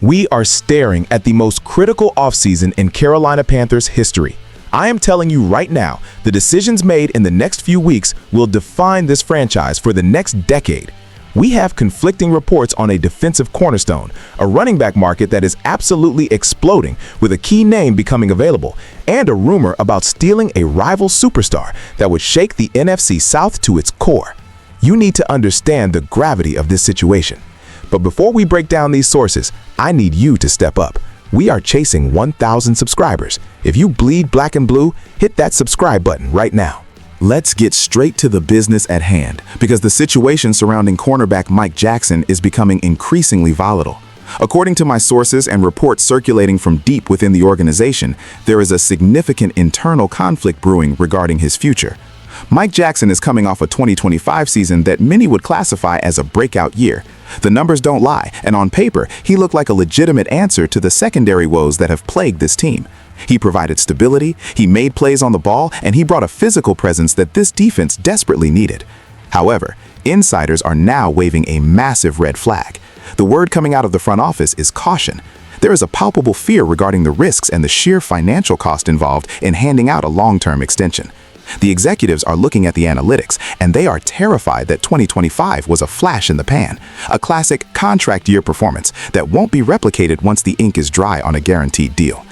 We are staring at the most critical offseason in Carolina Panthers history. I am telling you right now, the decisions made in the next few weeks will define this franchise for the next decade. We have conflicting reports on a defensive cornerstone, a running back market that is absolutely exploding with a key name becoming available, and a rumor about stealing a rival superstar that would shake the NFC South to its core. You need to understand the gravity of this situation. But before we break down these sources, I need you to step up. We are chasing 1,000 subscribers. If you bleed black and blue, hit that subscribe button right now. Let's get straight to the business at hand, because the situation surrounding cornerback Mike Jackson is becoming increasingly volatile. According to my sources and reports circulating from deep within the organization, there is a significant internal conflict brewing regarding his future. Mike Jackson is coming off a 2025 season that many would classify as a breakout year. The numbers don't lie, and on paper, he looked like a legitimate answer to the secondary woes that have plagued this team. He provided stability, he made plays on the ball, and he brought a physical presence that this defense desperately needed. However, insiders are now waving a massive red flag. The word coming out of the front office is caution. There is a palpable fear regarding the risks and the sheer financial cost involved in handing out a long-term extension. The executives are looking at the analytics, and they are terrified that 2025 was a flash in the pan, a classic contract year performance that won't be replicated once the ink is dry on a guaranteed deal.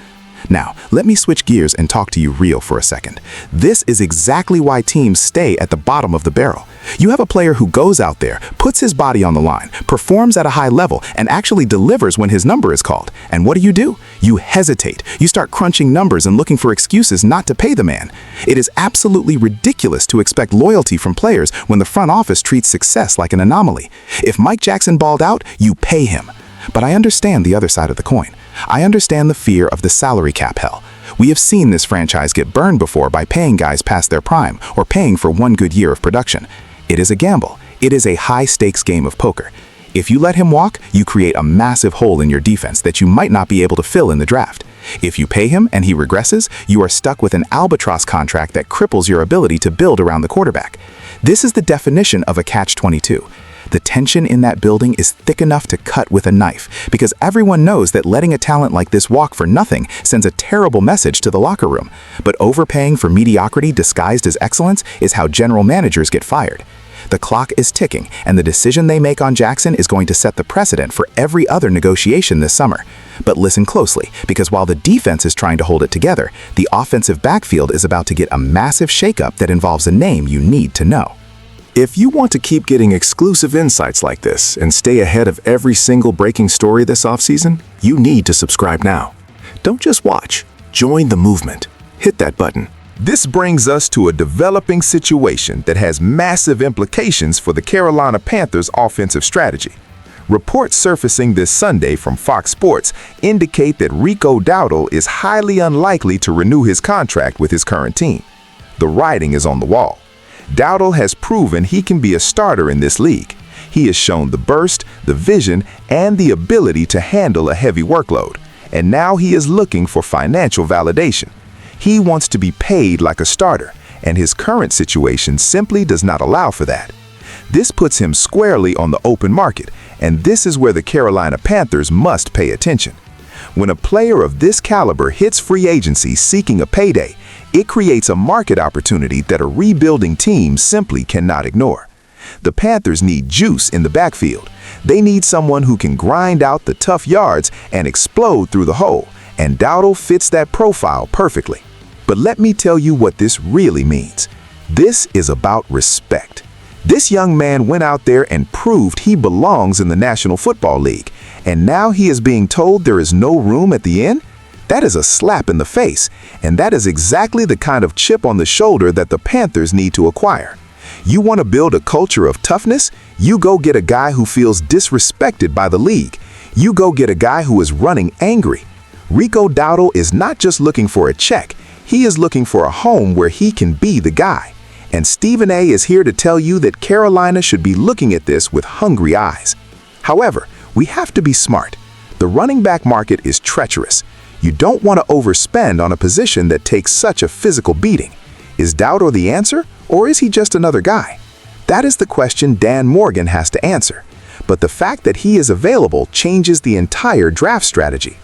Now, let me switch gears and talk to you real for a second. This is exactly why teams stay at the bottom of the barrel. You have a player who goes out there, puts his body on the line, performs at a high level, and actually delivers when his number is called. And what do? You hesitate. You start crunching numbers and looking for excuses not to pay the man. It is absolutely ridiculous to expect loyalty from players when the front office treats success like an anomaly. If Mike Jackson balled out, you pay him. But I understand the other side of the coin. I understand the fear of the salary cap hell. We have seen this franchise get burned before by paying guys past their prime or paying for one good year of production. It is a gamble. It is a high-stakes game of poker. If you let him walk, you create a massive hole in your defense that you might not be able to fill in the draft. If you pay him and he regresses, you are stuck with an albatross contract that cripples your ability to build around the quarterback. This is the definition of a catch-22. The tension in that building is thick enough to cut with a knife, because everyone knows that letting a talent like this walk for nothing sends a terrible message to the locker room. But overpaying for mediocrity disguised as excellence is how general managers get fired. The clock is ticking, and the decision they make on Jackson is going to set the precedent for every other negotiation this summer. But listen closely, because while the defense is trying to hold it together, the offensive backfield is about to get a massive shakeup that involves a name you need to know. If you want to keep getting exclusive insights like this and stay ahead of every single breaking story this offseason, you need to subscribe now. Don't just watch, join the movement. Hit that button. This brings us to a developing situation that has massive implications for the Carolina Panthers' offensive strategy. Reports surfacing this Sunday from Fox Sports indicate that Rico Dowdle is highly unlikely to renew his contract with his current team. The writing is on the wall. Dowdle has proven he can be a starter in this league. He has shown the burst, the vision, and the ability to handle a heavy workload. And now he is looking for financial validation. He wants to be paid like a starter, and his current situation simply does not allow for that. This puts him squarely on the open market, and this is where the Carolina Panthers must pay attention. When a player of this caliber hits free agency seeking a payday, it creates a market opportunity that a rebuilding team simply cannot ignore. The Panthers need juice in the backfield. They need someone who can grind out the tough yards and explode through the hole, and Dowdle fits that profile perfectly. But let me tell you what this really means. This is about respect. This young man went out there and proved he belongs in the National Football League, and now he is being told there is no room at the end? That is a slap in the face, and that is exactly the kind of chip on the shoulder that the Panthers need to acquire. You want to build a culture of toughness? You go get a guy who feels disrespected by the league. You go get a guy who is running angry. Rico Dowdle is not just looking for a check, he is looking for a home where he can be the guy. And Stephen A. is here to tell you that Carolina should be looking at this with hungry eyes. However, we have to be smart. The running back market is treacherous. You don't want to overspend on a position that takes such a physical beating. Is Dowdle the answer, or is he just another guy? That is the question Dan Morgan has to answer. but the fact that he is available changes the entire draft strategy.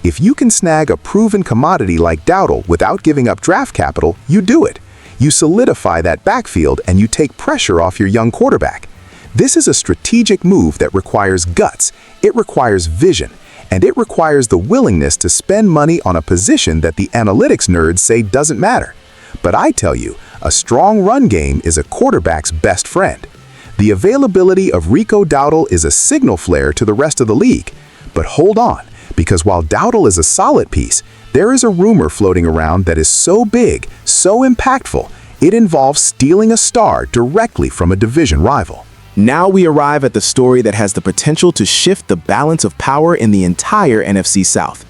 If you can snag a proven commodity like Dowdle without giving up draft capital, you do it. You solidify that backfield and you take pressure off your young quarterback. This is a strategic move that requires guts, it requires vision, and it requires the willingness to spend money on a position that the analytics nerds say doesn't matter. But I tell you, a strong run game is a quarterback's best friend. The availability of Rico Dowdle is a signal flare to the rest of the league. But hold on, because while Dowdle is a solid piece, there is a rumor floating around that is so big, so impactful, it involves stealing a star directly from a division rival. Now we arrive at the story that has the potential to shift the balance of power in the entire NFC South.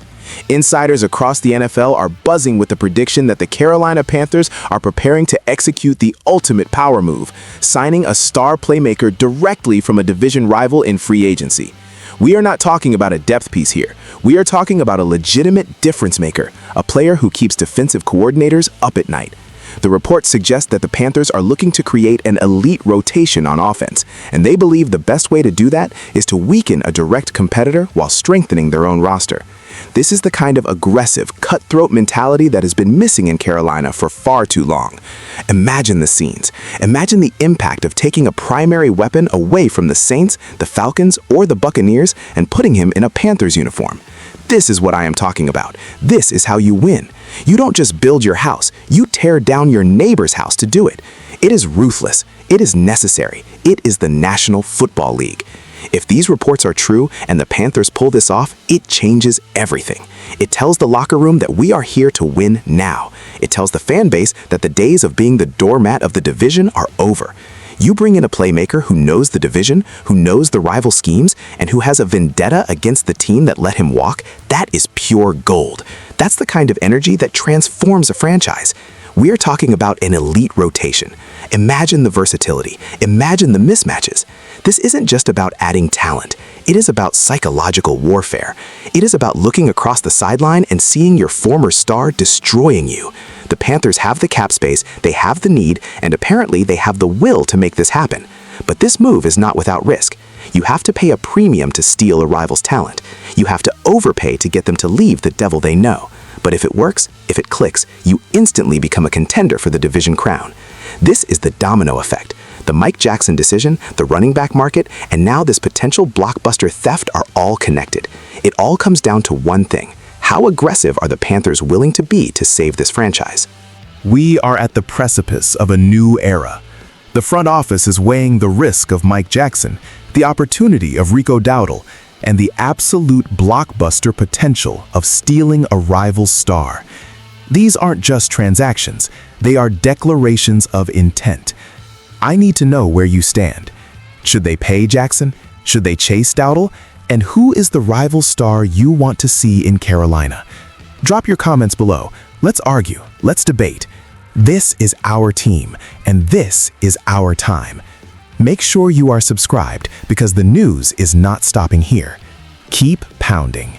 Insiders across the NFL are buzzing with the prediction that the Carolina Panthers are preparing to execute the ultimate power move, signing a star playmaker directly from a division rival in free agency. We are not talking about a depth piece here. We are talking about a legitimate difference maker, a player who keeps defensive coordinators up at night. The reports suggest that the Panthers are looking to create an elite rotation on offense, and they believe the best way to do that is to weaken a direct competitor while strengthening their own roster. This is the kind of aggressive, cutthroat mentality that has been missing in Carolina for far too long. Imagine the scenes. Imagine the impact of taking a primary weapon away from the Saints, the Falcons, or the Buccaneers and putting him in a Panthers uniform. This is what I am talking about. This is how you win. You don't just build your house, you tear down your neighbor's house to do it. It is ruthless. It is necessary. It is the National Football League. If these reports are true and the Panthers pull this off, it changes everything. It tells the locker room that we are here to win now. It tells the fan base that the days of being the doormat of the division are over. You bring in a playmaker who knows the division, who knows the rival schemes, and who has a vendetta against the team that let him walk, that is pure gold. That's the kind of energy that transforms a franchise. We are talking about an elite rotation. Imagine the versatility. Imagine the mismatches. This isn't just about adding talent. It is about psychological warfare. It is about looking across the sideline and seeing your former star destroying you. The Panthers have the cap space, they have the need, and apparently they have the will to make this happen. But this move is not without risk. You have to pay a premium to steal a rival's talent. You have to overpay to get them to leave the devil they know. But if it works, if it clicks, you instantly become a contender for the division crown. This is the domino effect. The Mike Jackson decision, the running back market, and now this potential blockbuster theft are all connected. It all comes down to one thing. How aggressive are the Panthers willing to be to save this franchise? We are at the precipice of a new era. The front office is weighing the risk of Mike Jackson, the opportunity of Rico Dowdle, and the absolute blockbuster potential of stealing a rival's star. These aren't just transactions, they are declarations of intent. I need to know where you stand. Should they pay Jackson? Should they chase Dowdle? And who is the rival star you want to see in Carolina? Drop your comments below. Let's argue. Let's debate. This is our team, and this is our time. Make sure you are subscribed because the news is not stopping here. Keep pounding.